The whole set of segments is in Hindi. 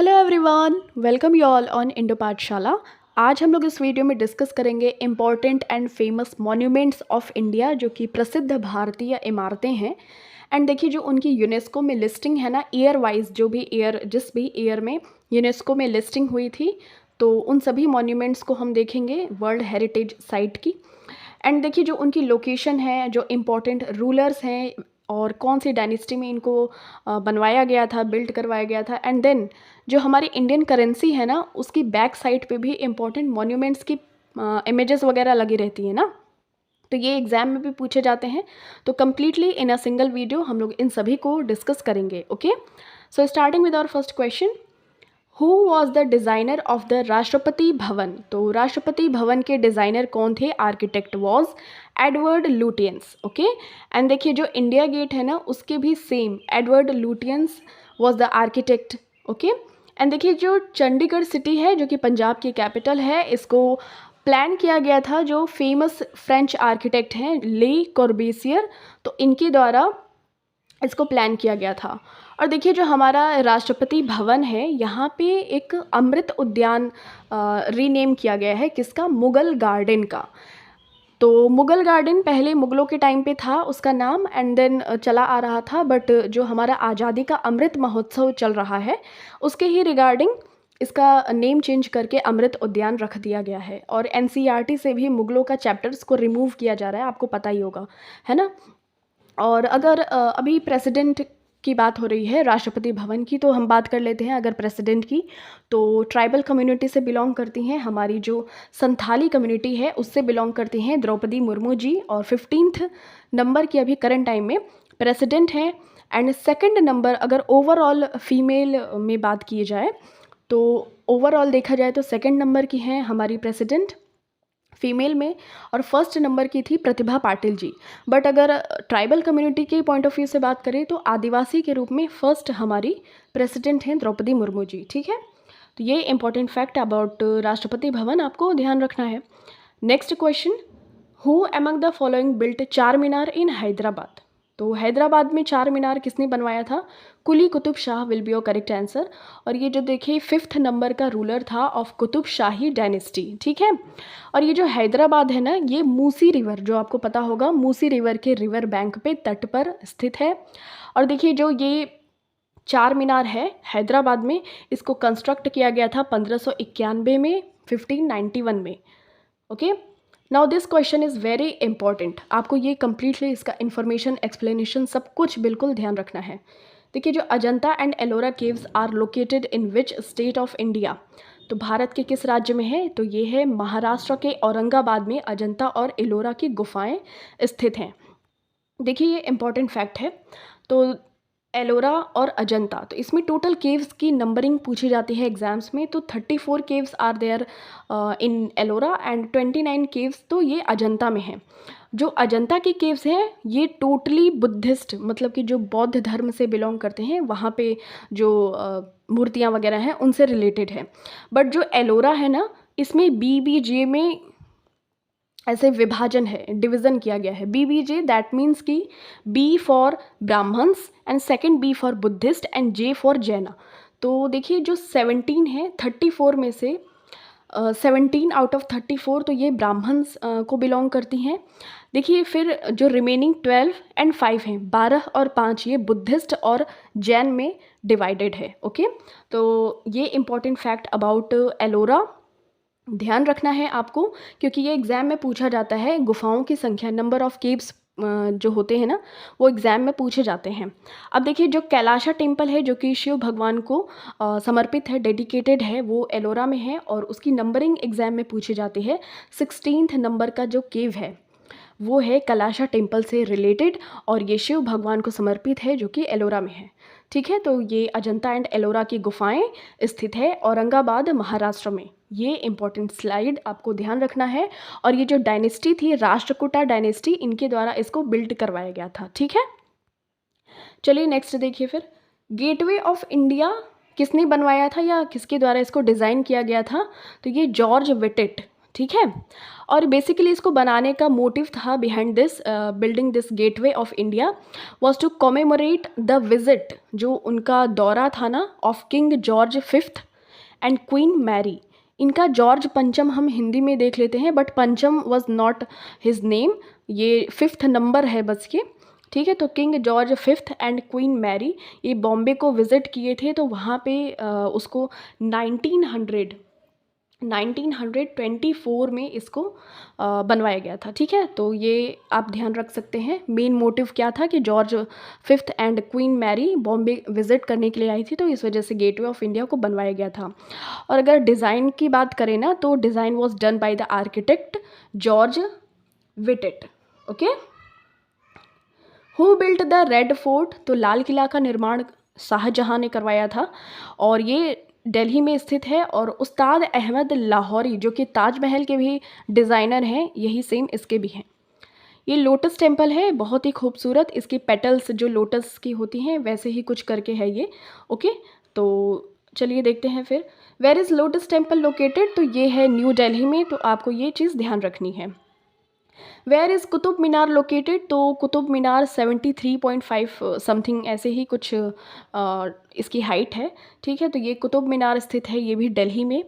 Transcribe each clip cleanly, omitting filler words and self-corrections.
Hello everyone, welcome you all on Indo पाठशाला। आज हम लोग इस वीडियो में डिस्कस करेंगे important and famous monuments of India, जो कि प्रसिद्ध भारतीय इमारतें हैं। एंड देखिए, जो उनकी यूनेस्को में लिस्टिंग है ना, ईयर वाइज, जो भी ईयर, जिस भी ईयर में यूनेस्को में लिस्टिंग हुई थी, तो उन सभी मॉन्यूमेंट्स को हम देखेंगे वर्ल्ड हेरिटेज साइट की। एंड देखिए, जो उनकी लोकेशन है, जो इम्पोर्टेंट रूलर्स हैं और कौन सी डायनेस्टी में इनको बनवाया गया था, बिल्ड करवाया गया था। एंड देन जो हमारी इंडियन करेंसी है ना, उसकी बैक साइड पे भी इम्पोर्टेंट मॉन्यूमेंट्स की इमेजेस वगैरह लगी रहती है ना, तो ये एग्जाम में भी पूछे जाते हैं। तो completely in a single video हम लोग इन सभी को डिस्कस करेंगे। Okay, so starting with our first question, who was the designer of the Rashtrapati Bhavan. तो राष्ट्रपति भवन के डिज़ाइनर कौन थे? Architect was Edward Lutyens. Okay, and देखिए, जो इंडिया गेट है ना, उसके भी same Edward Lutyens was the architect. Okay, and देखिए, जो चंडीगढ़ सिटी है, जो कि पंजाब की कैपिटल है, इसको प्लान किया गया था जो फेमस फ्रेंच आर्किटेक्ट हैं ले कॉर्बेसियर, तो इनके द्वारा इसको प्लान किया गया था। और देखिए, जो हमारा राष्ट्रपति भवन है, यहाँ पे एक अमृत उद्यान रीनेम किया गया है। किसका? मुगल गार्डन का। तो मुगल गार्डन पहले मुगलों के टाइम पे था उसका नाम, एंड देन चला आ रहा था, बट जो हमारा आज़ादी का अमृत महोत्सव चल रहा है, उसके ही रिगार्डिंग इसका नेम चेंज करके अमृत उद्यान रख दिया गया है। और एनसीईआरटी से भी मुगलों का चैप्टर्स को रिमूव किया जा रहा है, आपको पता ही होगा, है ना। और अगर अभी प्रेसिडेंट की बात हो रही है राष्ट्रपति भवन की, तो हम बात कर लेते हैं अगर प्रेसिडेंट की। तो ट्राइबल कम्युनिटी से बिलोंग करती हैं, हमारी जो संथाली कम्युनिटी है उससे बिलोंग करती हैं द्रौपदी मुर्मू जी, और 15th नंबर की अभी करंट टाइम में प्रेसिडेंट हैं। एंड सेकंड नंबर अगर ओवरऑल फीमेल में बात की जाए, तो ओवरऑल देखा जाए तो सेकंड नंबर की हैं हमारी प्रेसिडेंट फीमेल में, और फर्स्ट नंबर की थी प्रतिभा पाटिल जी। बट अगर ट्राइबल कम्युनिटी के पॉइंट ऑफ व्यू से बात करें, तो आदिवासी के रूप में फर्स्ट हमारी प्रेसिडेंट हैं द्रौपदी मुर्मू जी। ठीक है, तो ये important fact about Rashtrapati Bhavan आपको ध्यान रखना है। Next question, who among the following built चार मीनार इन हैदराबाद। तो हैदराबाद में चार मीनार किसने बनवाया था? Quli Qutub Shah will be your correct answer. और ये जो देखिए 5th नंबर का रूलर था ऑफ कुतुब शाही डायनेस्टी। ठीक है, और ये जो हैदराबाद है ना, ये मूसी रिवर, जो आपको पता होगा, मूसी रिवर के रिवर बैंक पे तट पर स्थित है। और देखिए, जो ये चार मीनार है हैदराबाद में, इसको कंस्ट्रक्ट किया गया था 1591 में, 1591 में। Okay, now this question is very important, आपको ये कम्प्लीटली इसका इन्फॉर्मेशन, एक्सप्लेनेशन, सब कुछ बिल्कुल ध्यान रखना है। देखिए, जो Ajanta and Ellora caves are located in which state of India. तो भारत के किस राज्य में है? तो ये है महाराष्ट्र के औरंगाबाद में अजंता और एलोरा की गुफाएं स्थित हैं। देखिए, ये इंपॉर्टेंट फैक्ट है। तो एलोरा और अजंता, तो इसमें टोटल केव्स की नंबरिंग पूछी जाती है एग्जाम्स में। तो 34 caves are there in Ellora and 29 caves तो ये अजंता में हैं। जो अजंता की केव्स हैं, ये टोटली बुद्धिस्ट, मतलब कि जो बौद्ध धर्म से बिलोंग करते हैं, वहाँ पे जो मूर्तियाँ वगैरह हैं उनसे रिलेटेड है। बट जो एलोरा है ना, इसमें BBJ में ऐसे विभाजन है, डिवीज़न किया गया है। BBJ दैट मीन्स कि B for Brahmans and second B for Buddhist and J for Jaina. तो देखिए, जो 17 है 34 में से 17 आउट ऑफ 34 तो ये ब्राह्मण्स को बिलोंग करती हैं। देखिए, फिर जो रिमेनिंग 12 एंड 5 हैं, 12 और 5, ये बुद्धिस्ट और जैन में डिवाइडेड है। ओके, तो ये इंपॉर्टेंट फैक्ट अबाउट एलोरा ध्यान रखना है आपको, क्योंकि ये एग्ज़ाम में पूछा जाता है। गुफाओं की संख्या, नंबर ऑफ़ केव्स जो होते हैं ना, वो एग्ज़ाम में पूछे जाते हैं। अब देखिए, जो कैलाशा टेम्पल है, जो कि शिव भगवान को समर्पित है, डेडिकेटेड है, वो एलोरा में है, और उसकी नंबरिंग एग्ज़ाम में पूछी जाती है। 16th नंबर का जो केव है, वो है कैलाशा टेम्पल से रिलेटेड, और ये शिव भगवान को समर्पित है, जो कि एलोरा में है। ठीक है, तो ये अजंता एंड एलोरा की गुफाएं स्थित है औरंगाबाद, महाराष्ट्र में। ये इंपॉर्टेंट स्लाइड आपको ध्यान रखना है। और ये जो डायनेस्टी थी, राष्ट्रकूटा डायनेस्टी, इनके द्वारा इसको बिल्ड करवाया गया था। ठीक है, चलिए नेक्स्ट देखिए फिर, गेटवे ऑफ इंडिया किसने बनवाया था, या किसके द्वारा इसको डिज़ाइन किया गया था? तो ये जॉर्ज विटेट ठीक है। और बेसिकली इसको बनाने का मोटिव था behind this building this gateway of India was to commemorate the visit, जो उनका दौरा था ना, of King George fifth and Queen Mary. इनका जॉर्ज पंचम हम हिंदी में देख लेते हैं, but Pancham was not his name, ये फिफ्थ नंबर है बस ये, ठीक है। तो King George fifth and Queen Mary ये बॉम्बे को विज़िट किए थे, तो वहाँ पे उसको 1924 में इसको बनवाया गया था, ठीक है। तो ये आप ध्यान रख सकते हैं। मेन मोटिव क्या था कि George fifth and Queen Mary Bombay visit करने के लिए आई थी, तो इस वजह से गेटवे ऑफ इंडिया को बनवाया गया था। और अगर डिज़ाइन की बात करें ना, तो design was done by the architect George Wittet. Okay. Who built the red fort, तो लाल किला का निर्माण शाहजहां ने करवाया था, और ये दिल्ली में स्थित है। और उस्ताद अहमद लाहौरी, जो कि ताजमहल के भी डिज़ाइनर हैं, यही सेम इसके भी हैं। ये लोटस टेम्पल है, बहुत ही खूबसूरत, इसकी पेटल्स जो लोटस की होती हैं वैसे ही कुछ करके है ये। ओके, तो चलिए देखते हैं फिर। Where is lotus temple located, तो ये है न्यू दिल्ली में, तो आपको ये चीज़ ध्यान रखनी है। Where is Qutub Minar located, तो कुतुब मीनार 73.5 समथिंग ऐसे ही कुछ इसकी हाइट है, ठीक है। तो ये कुतुब मीनार स्थित है, ये भी दिल्ली में।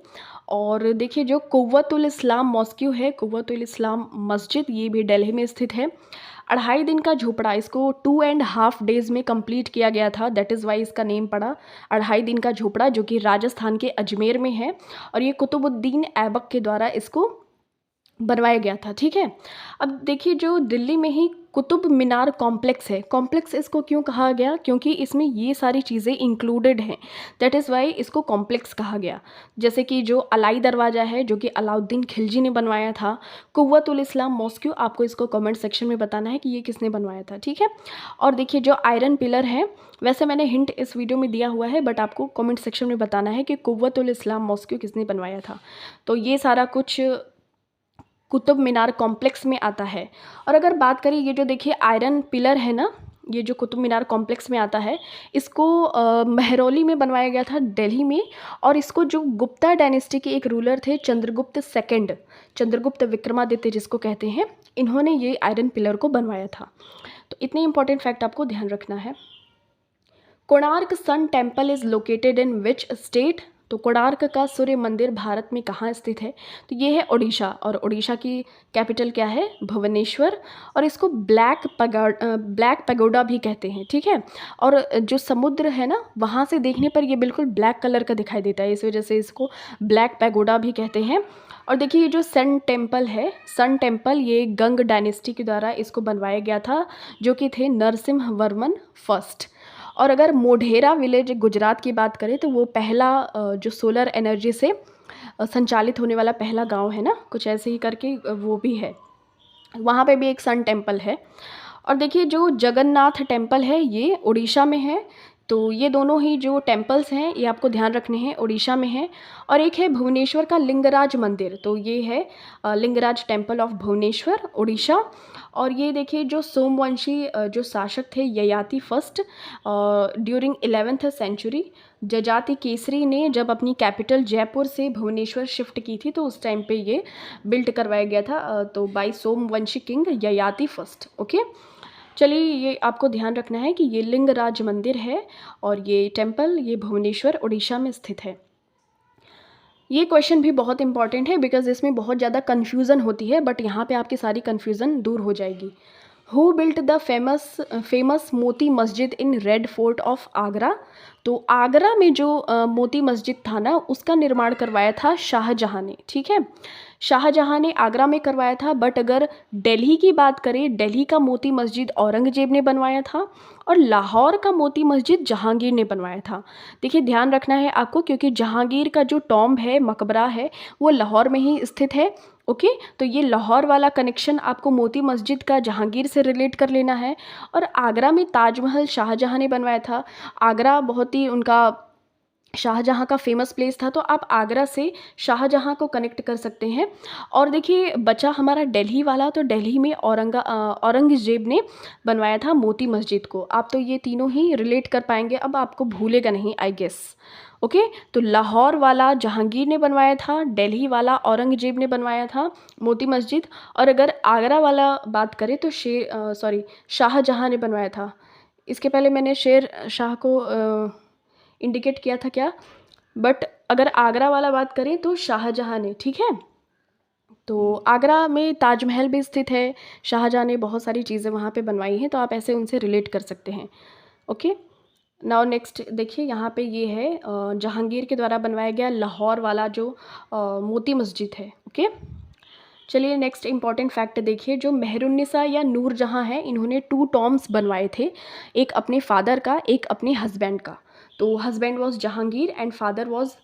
और देखिए जो कुव्वतुल इस्लाम मॉस्क्यू है, कुव्वतुल इस्लाम मस्जिद, ये भी दिल्ली में स्थित है। 2.5 दिन का झोपड़ा, इसको 2.5 डेज़ में कंप्लीट किया गया था, दैट इज़ वाई इसका नेम पड़ा 2.5 दिन का झोपड़ा, जो कि राजस्थान के अजमेर में है। और ये कुतुबुद्दीन ऐबक के द्वारा इसको बनवाया गया था, ठीक है। अब देखिए जो दिल्ली में ही कुतुब मीनार कॉम्प्लेक्स है, कॉम्प्लेक्स इसको क्यों कहा गया, क्योंकि इसमें ये सारी चीज़ें इंक्लूडेड हैं, दैट इज़ वाई इसको कॉम्प्लेक्स कहा गया। जैसे कि जो अलाई दरवाज़ा है, जो कि अलाउद्दीन खिलजी ने बनवाया था। कुव्वतुल इस्लाम मॉस्क्यू, आपको इसको कमेंट सेक्शन में बताना है कि ये किसने बनवाया था, ठीक है। और देखिए जो आयरन पिलर है, वैसे मैंने हिंट इस वीडियो में दिया हुआ है, बट आपको कमेंट सेक्शन में बताना है कि कुव्वतुल इस्लाम मॉस्क्यू किसने बनवाया था। तो ये सारा कुछ कुतुब मीनार कॉम्प्लेक्स में आता है। और अगर बात करें ये जो देखिए आयरन पिलर है ना, ये जो कुतुब मीनार कॉम्प्लेक्स में आता है, इसको महरौली में बनवाया गया था दिल्ली में। और इसको जो गुप्ता डायनेस्टी के एक रूलर थे, चंद्रगुप्त सेकंड, चंद्रगुप्त विक्रमादित्य जिसको कहते हैं, इन्होंने ये आयरन पिलर को बनवाया था। तो इतने इंपॉर्टेंट फैक्ट आपको ध्यान रखना है। Konark sun temple is located in which state, तो कोणार्क का सूर्य मंदिर भारत में कहाँ स्थित है, तो ये है उड़ीसा। और उड़ीसा की कैपिटल क्या है, भुवनेश्वर। और इसको ब्लैक पैगोडा भी कहते हैं, ठीक है। और जो समुद्र है ना, वहाँ से देखने पर ये बिल्कुल ब्लैक कलर का दिखाई देता है, इस वजह से इसको ब्लैक पैगोडा भी कहते हैं। और देखिए ये जो सन टेम्पल है, सन टेम्पल ये गंग डायनेस्टी के द्वारा इसको बनवाया गया था, जो कि थे नरसिम्हा वर्मन फर्स्ट। और अगर मोढेरा विलेज गुजरात की बात करें, तो वो पहला जो सोलर एनर्जी से संचालित होने वाला पहला गांव है ना, कुछ ऐसे ही करके वो भी है, वहाँ पे भी एक सन टेम्पल है। और देखिए जो जगन्नाथ टेम्पल है, ये उड़ीसा में है। तो ये दोनों ही जो टेम्पल्स हैं, ये आपको ध्यान रखने हैं, उड़ीसा में है। और एक है भुवनेश्वर का लिंगराज मंदिर, तो ये है लिंगराज टेम्पल ऑफ भुवनेश्वर, उड़ीसा। और ये देखिए जो सोमवंशी जो शासक थे Yayati first, during 11th century, जजाति केसरी ने जब अपनी कैपिटल जयपुर से भुवनेश्वर शिफ्ट की थी, तो उस टाइम पे ये बिल्ड करवाया गया था, तो by Somvanshi king Yayati first. Okay, चलिए ये आपको ध्यान रखना है कि ये लिंगराज मंदिर है, और ये टेम्पल ये भुवनेश्वर उड़ीसा में स्थित है। ये क्वेश्चन भी बहुत इंपॉर्टेंट है, बिकॉज इसमें बहुत ज़्यादा कन्फ्यूज़न होती है, बट यहाँ पे आपकी सारी कन्फ्यूज़न दूर हो जाएगी। Who built the famous Moti Masjid in red fort of Agra, तो आगरा में जो मोती मस्जिद था ना, उसका निर्माण करवाया था शाहजहां ने, ठीक है। शाहजहां ने आगरा में करवाया था। बट अगर दिल्ली की बात करें, दिल्ली का मोती मस्जिद औरंगजेब ने बनवाया था, और लाहौर का मोती मस्जिद जहांगीर ने बनवाया था। देखिए ध्यान रखना है आपको, क्योंकि जहांगीर का जो टॉम्ब है, मकबरा है, वो लाहौर में ही स्थित है। ओके, तो ये लाहौर वाला कनेक्शन आपको मोती मस्जिद का जहांगीर से रिलेट कर लेना है। और आगरा में ताजमहल शाहजहां ने बनवाया था। आगरा बहुत ही उनका शाहजहाँ का फेमस प्लेस था, तो आप आगरा से शाहजहाँ को कनेक्ट कर सकते हैं। और देखिए बचा हमारा दिल्ली वाला, तो दिल्ली में औरंगज़ेब ने बनवाया था मोती मस्जिद को। आप तो ये तीनों ही रिलेट कर पाएंगे, अब आपको भूलेगा नहीं आई गेस। ओके, तो लाहौर वाला जहांगीर ने बनवाया था, दिल्ली वाला औरंगज़ेब ने बनवाया था मोती मस्जिद, और अगर आगरा वाला बात करें तो शाहजहाँ ने बनवाया था। इसके पहले मैंने शेर शाह को इंडिकेट किया था क्या, बट अगर आगरा वाला बात करें तो शाहजहाँ ने, ठीक है। तो आगरा में ताजमहल भी स्थित है, शाहजहाँ ने बहुत सारी चीज़ें वहाँ पे बनवाई हैं, तो आप ऐसे उनसे रिलेट कर सकते हैं। ओके, नाउ नेक्स्ट देखिए, यहाँ पे ये है जहांगीर के द्वारा बनवाया गया लाहौर वाला जो मोती मस्जिद है। ओके, चलिए नेक्स्ट इंपॉर्टेंट फैक्ट देखिए, जो मेहरुन्निसा या नूरजहाँ है, इन्होंने 2 टॉम्ब्स बनवाए थे, एक अपने फादर का, एक अपने हस्बैंड का। तो husband was Jahangir and father was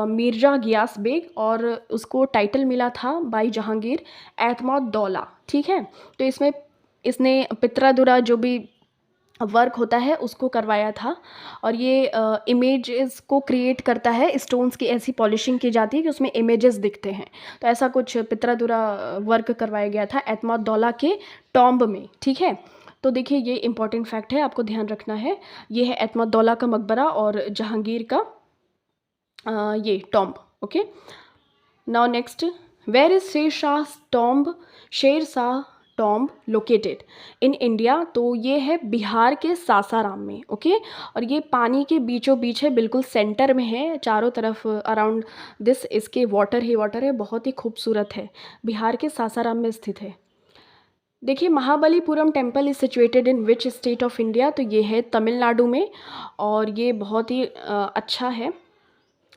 Mirza Ghiyas Beg, और उसको टाइटल मिला था बाई जहांगीर एतमाद दौला, ठीक है। तो इसमें इसने पित्रादुरा जो भी वर्क होता है उसको करवाया था, और ये इमेजेस को क्रिएट करता है, स्टोन्स की ऐसी पॉलिशिंग की जाती है कि उसमें इमेजेस दिखते हैं। तो ऐसा कुछ पित्रादुरा वर्क करवाया गया था एतमाद दौला के टॉम्ब में, ठीक है। तो देखिए ये इंपॉर्टेंट फैक्ट है, आपको ध्यान रखना है। ये है एतमाद दौला का मकबरा और जहांगीर का ये tomb. Okay, now next, where is Sher Shah tomb located in India? तो ये है बिहार के सासाराम में। ओके, और ये पानी के बीचों बीच है, बिल्कुल सेंटर में है, चारों तरफ अराउंड दिस इसके वाटर ही वाटर है, बहुत ही खूबसूरत है, बिहार के सासाराम में स्थित है। देखिए Mahabalipuram temple is situated in which state of India? तो ये है तमिलनाडु में, और ये बहुत ही अच्छा है।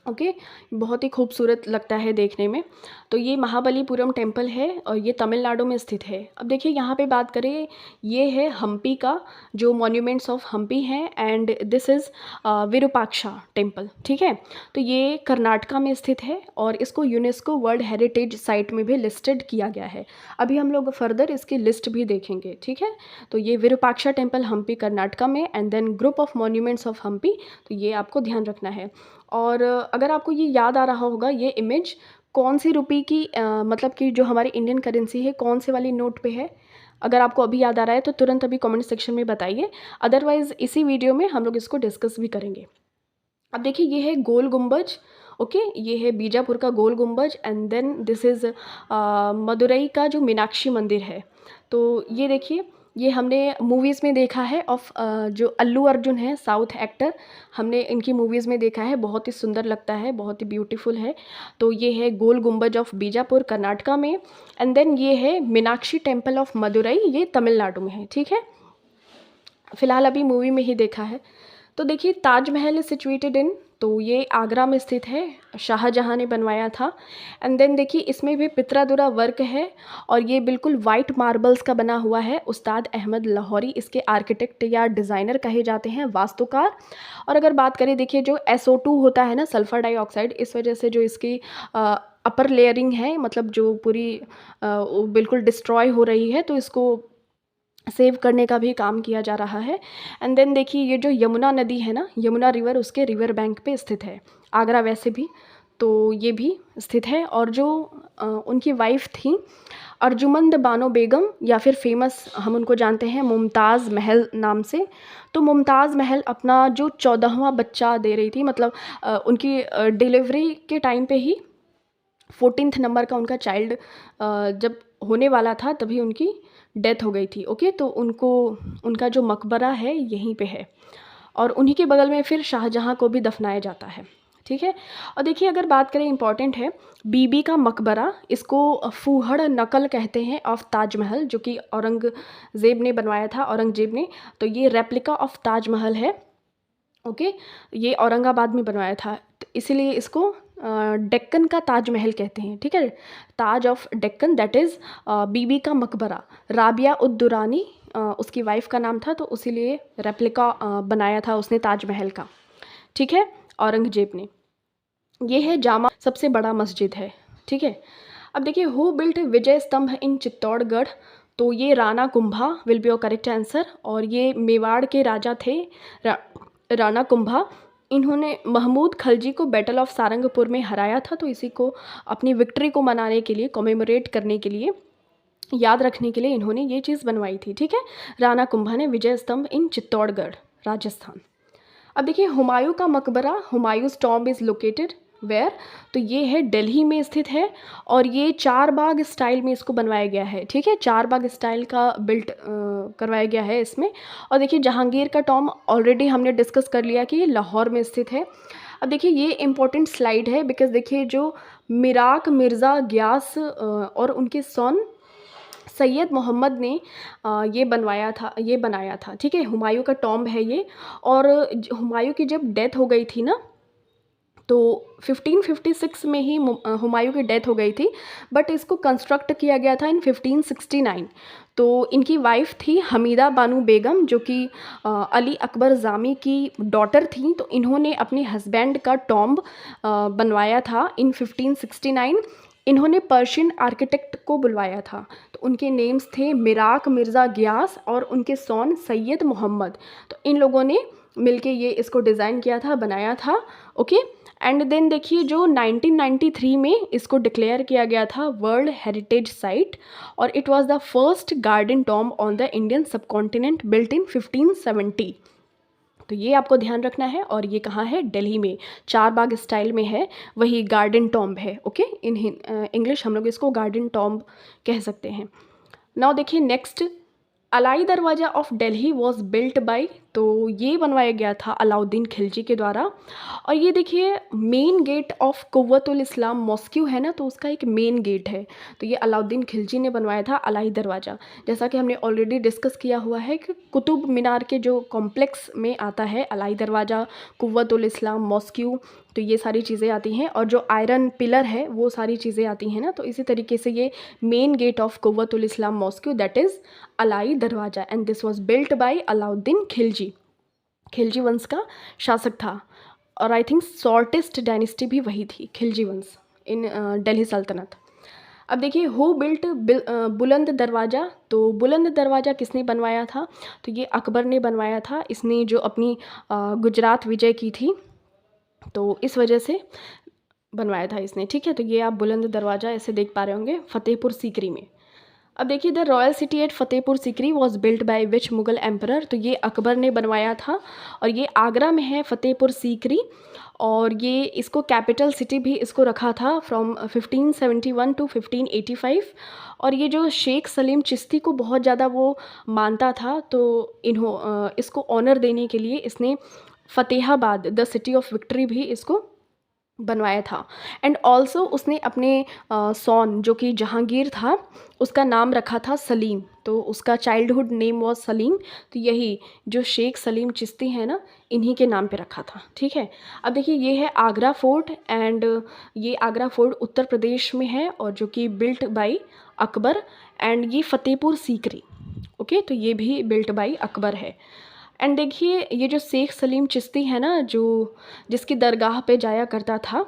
ओके, बहुत ही खूबसूरत लगता है देखने में। तो ये महाबलीपुरम टेम्पल है और ये तमिलनाडु में स्थित है। अब देखिए यहाँ पे बात करें, ये है हम्पी का, जो मॉन्यूमेंट्स ऑफ हम्पी हैं, and this is Virupaksha temple, ठीक है। तो ये कर्नाटका में स्थित है और इसको यूनेस्को वर्ल्ड हेरिटेज साइट में भी लिस्टेड किया गया है। अभी हम लोग फर्दर इसकी लिस्ट भी देखेंगे, ठीक है। तो ये विरूपाक्षा टेम्पल हम्पी कर्नाटका में, and then group of monuments of Hampi, तो ये आपको ध्यान रखना है। और अगर आपको ये याद आ रहा होगा, ये इमेज कौन सी रुपये की मतलब कि जो हमारी इंडियन करेंसी है, कौन से वाली नोट पे है? अगर आपको अभी याद आ रहा है तो तुरंत अभी कमेंट सेक्शन में बताइए, अदरवाइज़ इसी वीडियो में हम लोग इसको डिस्कस भी करेंगे। अब देखिए ये है गोल गुंबज। ओके, ये है बीजापुर का Gol Gumbaz, and then this is Madurai का जो मीनाक्षी मंदिर है। तो ये देखिए, ये हमने मूवीज़ में देखा है ऑफ जो अल्लू अर्जुन है, साउथ एक्टर, हमने इनकी मूवीज़ में देखा है, बहुत ही सुंदर लगता है, बहुत ही ब्यूटीफुल है। तो ये है गोल गुंबज ऑफ बीजापुर कर्नाटका में, एंड देन ये है मीनाक्षी टेम्पल ऑफ मदुरई, ये तमिलनाडु में है, ठीक है। फ़िलहाल अभी मूवी में ही देखा है। तो देखिए ताजमहल इज़ सिचुएटेड इन, तो ये आगरा में स्थित है, शाहजहाँ ने बनवाया था। एंड देन देखिए इसमें भी पित्रादुरा वर्क है, और ये बिल्कुल वाइट मार्बल्स का बना हुआ है। उस्ताद अहमद लाहौरी इसके आर्किटेक्ट या डिज़ाइनर कहे जाते हैं, वास्तुकार। और अगर बात करें, देखिए जो SO2 होता है ना, सल्फ़र डाइऑक्साइड, इस वजह से जो इसकी अपर लेयरिंग है, मतलब जो पूरी बिल्कुल डिस्ट्रॉय हो रही है, तो इसको सेव करने का भी काम किया जा रहा है। एंड देन देखिए ये जो यमुना नदी है ना, यमुना रिवर, उसके रिवर बैंक पे स्थित है आगरा, वैसे भी तो ये भी स्थित है। और जो उनकी वाइफ थी अर्जुमंद बानो बेगम, या फिर फेमस हम उनको जानते हैं मुमताज़ महल नाम से। तो मुमताज़ महल अपना जो 14वां बच्चा दे रही थी, मतलब उनकी डिलीवरी के टाइम पे ही 14th नंबर का उनका चाइल्ड जब होने वाला था, तभी उनकी डेथ हो गई थी। ओके, तो उनको, उनका जो मकबरा है यहीं पे है, और उन्हीं के बगल में फिर शाहजहाँ को भी दफनाया जाता है, ठीक है। और देखिए अगर बात करें, इंपॉर्टेंट है, बीबी का मकबरा, इसको फूहड़ नकल कहते हैं ऑफ ताजमहल, जो कि औरंगज़ेब ने बनवाया था, औरंगजेब ने। तो ये रेप्लिका ऑफ ताजमहल है। ओके, ये औरंगाबाद में बनवाया था, तो इसीलिए इसको डेक्कन का ताजमहल कहते हैं, ठीक है। ताज ऑफ डेक्कन, दैट इज़ बीबी का मकबरा। राबिया उद दुरानी उसकी वाइफ का नाम था, तो इसीलिए रेप्लिका बनाया था उसने ताजमहल का, ठीक है, औरंगजेब ने। ये है जामा, सबसे बड़ा मस्जिद है, ठीक है। अब देखिए हु बिल्ट विजय स्तंभ इन चित्तौड़गढ़? तो ये Rana Kumbha will be your correct answer, और ये मेवाड़ के राजा थे, राणा कुंभा। इन्होंने महमूद खलजी को बैटल ऑफ सारंगपुर में हराया था, तो इसी को अपनी विक्ट्री को मनाने के लिए, कॉमेमोरेट करने के लिए, याद रखने के लिए इन्होंने ये चीज़ बनवाई थी। ठीक है, राणा कुंभा ने विजय स्तंभ इन चित्तौड़गढ़, राजस्थान। अब देखिए हुमायूं का मकबरा, Humayun's tomb is located where, तो ये है दिल्ली में स्थित है और ये चार बाग स्टाइल में इसको बनवाया गया है। ठीक है, चार बाग स्टाइल का बिल्ट करवाया गया है इसमें। और देखिए जहांगीर का टॉम्ब ऑलरेडी हमने डिस्कस कर लिया कि ये लाहौर में स्थित है। अब देखिए ये इंपॉर्टेंट स्लाइड है बिकॉज देखिए जो मिराक मिर्ज़ा गियास और उनके सन सैयद मोहम्मद ने ये बनाया था। ठीक है, हुमायूं का टॉम्ब है ये। और हुमायूं की जब डेथ हो गई थी ना, तो 1556 में ही हुमायूं की डेथ हो गई थी, बट इसको कंस्ट्रक्ट किया गया था इन 1569। तो इनकी वाइफ थी हमीदा बानू बेगम, जो कि अली अकबर जामी की डॉटर थी। तो इन्होंने अपने हस्बैंड का टॉम्ब बनवाया था इन 1569। इन्होंने पर्शियन आर्किटेक्ट को बुलवाया था, तो उनके नेम्स थे मिराक मिर्ज़ा गियास और उनके सॉन सैयद मोहम्मद। तो इन लोगों ने मिलके ये इसको डिज़ाइन किया था, बनाया था। ओके, एंड देन देखिए जो 1993 में इसको डिक्लेयर किया गया था वर्ल्ड हेरिटेज साइट, और it was the first garden tomb on the Indian subcontinent built in 1570। तो ये आपको ध्यान रखना है। और ये कहाँ है? दिल्ली में, चार बाग स्टाइल में है, वही गार्डन टॉम्ब है। ओके, इन इंग्लिश हम लोग इसको गार्डन टॉम्ब कह सकते हैं। नाउ देखिए नेक्स्ट, अलाई दरवाज़ा of Delhi was built bye, तो ये बनवाया गया था अलाउद्दीन खिलजी के द्वारा। और ये देखिए main gate of Quwwatul Islam mosque है ना, तो उसका एक मेन गेट है, तो ये अलाउद्दीन खिलजी ने बनवाया था अलाई दरवाज़ा। जैसा कि हमने ऑलरेडी डिस्कस किया हुआ है कि कुतुब मीनार के जो कॉम्प्लेक्स में आता है अलाई दरवाज़ा, कुव्वतुल इस्लाम मॉस्क्यू, तो ये सारी चीज़ें आती हैं। और जो आयरन पिलर है वो सारी चीज़ें आती हैं ना, तो इसी तरीके से ये main gate of Quwwatul Islam mosque, that is Alai Darwaza, and this was built by Alauddin Khilji. Khilji वंश का शासक था, और आई थिंक शॉर्टेस्ट डायनेस्टी भी वही थी, खिलजी वंश इन दिल्ली सल्तनत। अब देखिए हु बिल्ट बुलंद दरवाज़ा, तो बुलंद दरवाज़ा किसने बनवाया था? तो ये अकबर ने बनवाया था। इसने जो अपनी गुजरात विजय की थी, तो इस वजह से बनवाया था इसने। ठीक है, तो ये आप बुलंद दरवाज़ा ऐसे देख पा रहे होंगे फतेहपुर सीकरी में। अब देखिए the royal city at Fatehpur Sikri was built by which Mughal emperor, तो ये अकबर ने बनवाया था, और ये आगरा में है फतेहपुर सीकरी। और ये इसको कैपिटल सिटी भी इसको रखा था फ्रॉम 1571 टू 1585। और ये जो शेख सलीम चिश्ती को बहुत ज़्यादा वो मानता था, तो इसको ऑनर देने के लिए इसने Fatehabad the city of victory भी इसको बनवाया था। एंड ऑल्सो उसने अपने सॉन जो कि जहांगीर था, उसका नाम रखा था सलीम, तो उसका चाइल्डहुड नेम वॉज सलीम। तो यही जो शेख सलीम चिश्ती है ना, इन्हीं के नाम पे रखा था। ठीक है, अब देखिए ये है आगरा फोर्ट, एंड ये आगरा फोर्ट उत्तर प्रदेश में है, और जो कि बिल्ट बाय अकबर। एंड ये फतेहपुर सीकरी, ओके, तो ये भी बिल्ट बाय अकबर है। एंड देखिए ये जो शेख सलीम चिश्ती है ना, जो जिसकी दरगाह पे जाया करता था,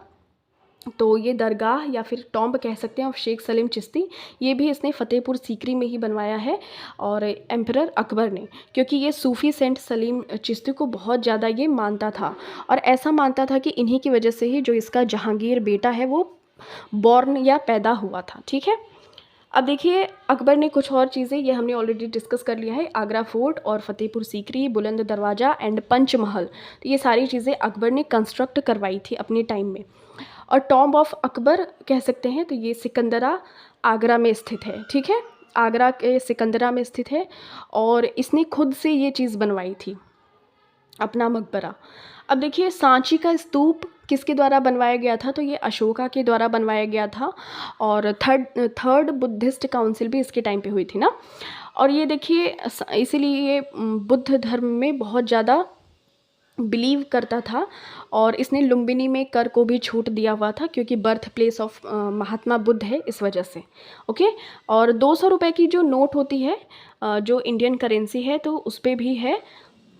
तो ये दरगाह या फिर टॉम्ब कह सकते हैं ऑफ शेख सलीम चिश्ती, ये भी इसने फ़तेहपुर सीकरी में ही बनवाया है, और एम्परर अकबर ने, क्योंकि ये सूफ़ी सेंट सलीम चिश्ती को बहुत ज़्यादा ये मानता था, और ऐसा मानता था कि इन्हीं की वजह से ही जो इसका जहांगीर बेटा है वो बॉर्न या पैदा हुआ था। ठीक है, अब देखिए अकबर ने कुछ और चीज़ें, ये हमने ऑलरेडी डिस्कस कर लिया है, आगरा फोर्ट और फतेहपुर सीकरी, बुलंद दरवाज़ा एंड पंचमहल, तो ये सारी चीज़ें अकबर ने कंस्ट्रक्ट करवाई थी अपने टाइम में। और टॉम्ब ऑफ अकबर कह सकते हैं, तो ये सिकंदरा आगरा में स्थित है। ठीक है, आगरा के सिकंदरा में स्थित है, और इसने खुद से ये चीज़ बनवाई थी, अपना मकबरा। अब देखिए सांची का स्तूप किसके द्वारा बनवाया गया था? तो ये अशोका के द्वारा बनवाया गया था, और थर्ड बुद्धिस्ट काउंसिल भी इसके टाइम पे हुई थी ना। और ये देखिए इसीलिए ये बुद्ध धर्म में बहुत ज़्यादा बिलीव करता था, और इसने लुम्बिनी में कर को भी छूट दिया हुआ था, क्योंकि birth place of Mahatma Buddha है, इस वजह से। ओके, और 200 रुपये की जो नोट होती है, जो इंडियन करेंसी है, तो उस पर भी है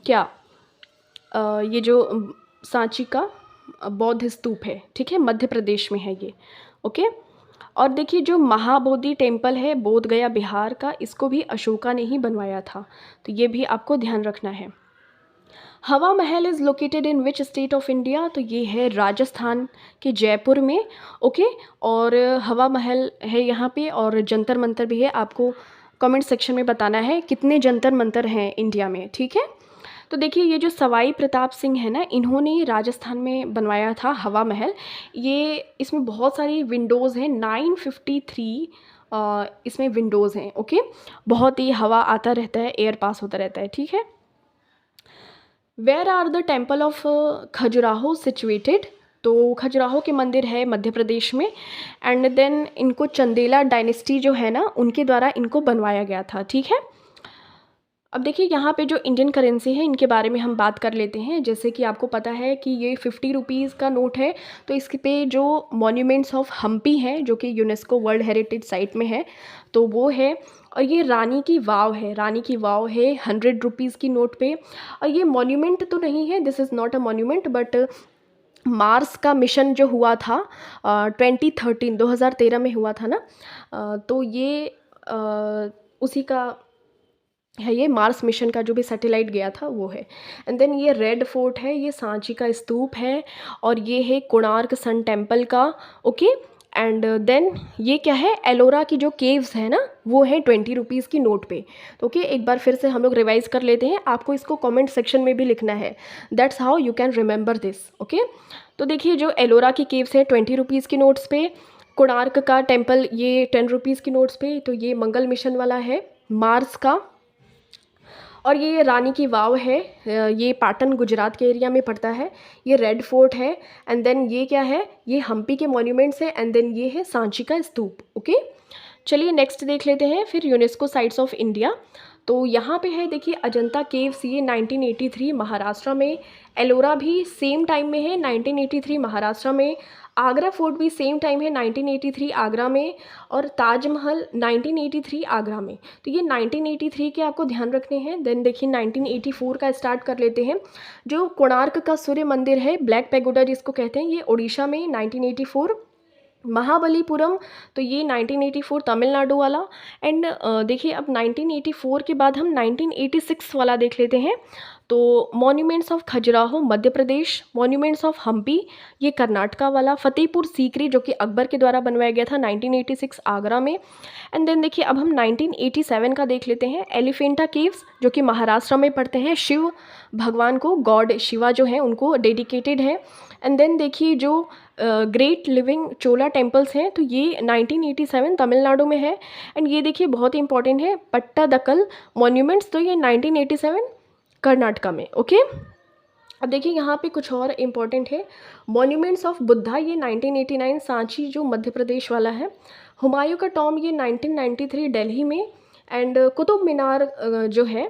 क्या, ये जो सांची का बौद्ध स्तूप है। ठीक है, मध्य प्रदेश में है ये। ओके, और देखिए जो महाबोधि टेम्पल है बोध गया बिहार का, इसको भी अशोका ने ही बनवाया था, तो ये भी आपको ध्यान रखना है। हवा महल is located in which state of India? तो ये है राजस्थान के जयपुर में। ओके। और हवा महल है यहाँ पे, और जंतर मंतर भी है। आपको कमेंट सेक्शन में बताना है कितने जंतर मंतर हैं इंडिया में, ठीक है। तो देखिए, ये जो सवाई प्रताप सिंह है ना, इन्होंने राजस्थान में बनवाया था हवा महल। ये इसमें बहुत सारी विंडोज़ हैं, 953 इसमें विंडोज़ हैं। ओके। बहुत ही हवा आता रहता है, एयर पास होता रहता है, ठीक है। Where are the temple of Khajuraho situated? तो खजुराहो के मंदिर है मध्य प्रदेश में। एंड देन इनको चंदेला डायनेस्टी जो है ना, उनके द्वारा इनको बनवाया गया था, ठीक है। अब देखिए, यहाँ पे जो इंडियन करेंसी है, इनके बारे में हम बात कर लेते हैं। जैसे कि आपको पता है कि ये 50 रुपीज़ का नोट है। तो इस पे जो मॉन्यूमेंट्स ऑफ हम्पी हैं, जो कि यूनेस्को वर्ल्ड हेरिटेज साइट में है, तो वो है। और ये रानी की वाव है, रानी की वाव है 100 रुपीज़ की नोट पे। और ये मॉन्यूमेंट तो नहीं है, this is not a monument, but Mars का मिशन जो हुआ था 2013 में हुआ था ना। तो ये उसी का है, ये मार्स मिशन का जो भी सैटेलाइट गया था वो है। एंड देन ये रेड फोर्ट है, ये सांची का स्तूप है। और ये है कोणार्क सन टेम्पल का। ओके। एंड देन ये क्या है, एलोरा की जो केव्स है ना, वो है 20 रुपीज़ की नोट पे। तो ओके, एक बार फिर से हम लोग रिवाइज कर लेते हैं। आपको इसको कमेंट सेक्शन में भी लिखना है, that's how you can remember this. Okay. तो देखिए, जो एलोरा की केव्स है 20 रुपीज़ की नोट्स पे, कोणार्क का टेम्पल ये 10 रुपीज़ की नोट्स पे। तो ये मंगल मिशन वाला है मार्स का। और ये रानी की वाव है, ये पाटन गुजरात के एरिया में पड़ता है। ये रेड फोर्ट है। एंड देन ये क्या है, ये हम्पी के मॉन्यूमेंट्स है। एंड देन ये है सांची का स्तूप। ओके। चलिए नेक्स्ट देख लेते हैं फिर यूनेस्को साइट्स ऑफ इंडिया। तो यहाँ पे है, देखिए, अजंता केव्स, ये 1983 महाराष्ट्र में। एलोरा भी सेम टाइम में है, 1983 महाराष्ट्र में। आगरा फोर्ट भी सेम टाइम है, 1983 आगरा में। और ताजमहल 1983 आगरा में। तो ये 1983 के आपको ध्यान रखने हैं। देन देखिए, 1984 का स्टार्ट कर लेते हैं। जो कोणार्क का सूर्य मंदिर है, ब्लैक पैगोडा जिसको कहते हैं, ये उड़ीसा में 1984। महाबलीपुरम, तो ये 1984 तमिलनाडु वाला। एंड देखिए, अब 1984 के बाद हम 1986 वाला देख लेते हैं। तो monuments of Khajuraho Madhya Pradesh, monuments of Hampi ये कर्नाटका वाला, फतेहपुर सीकरी जो कि अकबर के द्वारा बनवाया गया था 1986 आगरा में। एंड देन देखिए, अब हम 1987 का देख लेते हैं। एलिफेंटा केव्स जो कि महाराष्ट्र में पड़ते हैं, शिव भगवान को, गॉड शिवा जो हैं उनको डेडिकेटेड है। एंड देन देखिए, जो ग्रेट लिविंग चोला टेम्पल्स हैं, तो ये 1987 तमिलनाडु में है। एंड ये देखिए, बहुत ही इंपॉर्टेंट है, पट्टादकल मॉन्यूमेंट्स, तो ये 1987 कर्नाटका में। ओके। अब देखिए, यहाँ पे कुछ और इम्पॉर्टेंट है। मॉन्यूमेंट्स ऑफ बुद्धा, ये 1989 सांची जो मध्य प्रदेश वाला है। हुमायूं का टॉम, ये 1993 दिल्ली में। एंड कुतुब मीनार जो है,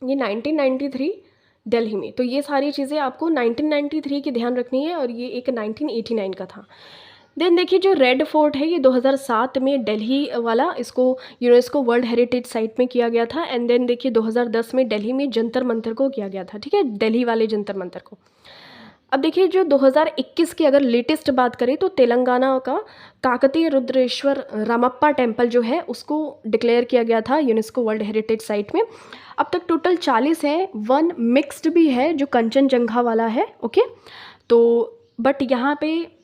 ये 1993 दिल्ली में। तो ये सारी चीज़ें आपको 1993 की ध्यान रखनी है, और ये एक 1989 का था। देन देखिए, जो रेड फोर्ट है, ये 2007 में दिल्ली वाला, इसको यूनेस्को वर्ल्ड हेरिटेज साइट में किया गया था। एंड देन देखिए, 2010 में दिल्ली में जंतर मंतर को किया गया था, ठीक है, दिल्ली वाले जंतर मंतर को। अब देखिए, जो 2021 की अगर लेटेस्ट बात करें, तो तेलंगाना का काकतीय रुद्रेश्वर रामप्पा टेम्पल जो है, उसको डिक्लेयर किया गया था यूनेस्को वर्ल्ड हेरिटेज साइट में। अब तक टोटल 40 है, 1 मिक्स्ड भी है जो कंचनजंगा वाला है। ओके। तो बट यहाँ पे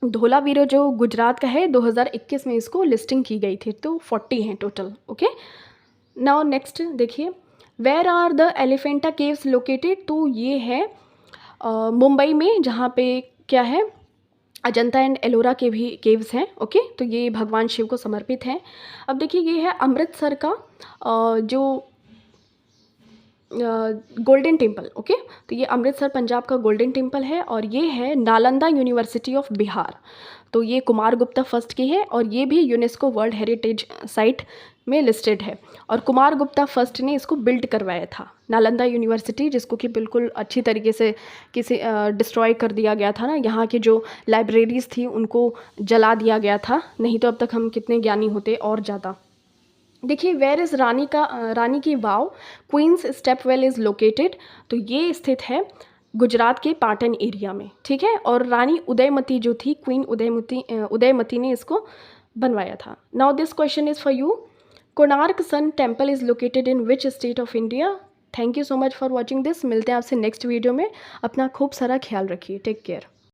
धोलावीरा जो गुजरात का है, 2021 में इसको लिस्टिंग की गई थी। तो 40 हैं टोटल। ओके। नाउ नेक्स्ट देखिए, where are the Elephanta caves located? तो ये है मुंबई में, जहाँ पे क्या है, अजंता एंड एलोरा के भी केव्स हैं। ओके। तो ये भगवान शिव को समर्पित हैं। अब देखिए, ये है अमृतसर का जो गोल्डन टेम्पल। ओके। तो ये अमृतसर पंजाब का गोल्डन टेम्पल है। और ये है नालंदा यूनिवर्सिटी ऑफ बिहार, तो ये कुमार गुप्ता फर्स्ट की है, और ये भी यूनेस्को वर्ल्ड हेरिटेज साइट में लिस्टेड है। और कुमार गुप्ता फर्स्ट ने इसको बिल्ड करवाया था, नालंदा यूनिवर्सिटी, जिसको कि बिल्कुल अच्छी तरीके से किसी डिस्ट्रॉय कर दिया गया था ना। यहाँ की जो लाइब्रेरीज़ थी उनको जला दिया गया था, नहीं तो अब तक हम कितने ज्ञानी होते और ज़्यादा। देखिए, वेयर इज़ रानी की वाव, क्वींस स्टेपवेल इज़ लोकेटेड? तो ये स्थित है गुजरात के पाटन एरिया में, ठीक है। और रानी उदयमती जो थी, क्वीन उदयमती ने इसको बनवाया था। Now this question is for you. Konark sun temple is located in which state of India? Thank you so much for watching this. मिलते हैं आपसे नेक्स्ट वीडियो में। अपना खूब सारा ख्याल रखिए। Take care.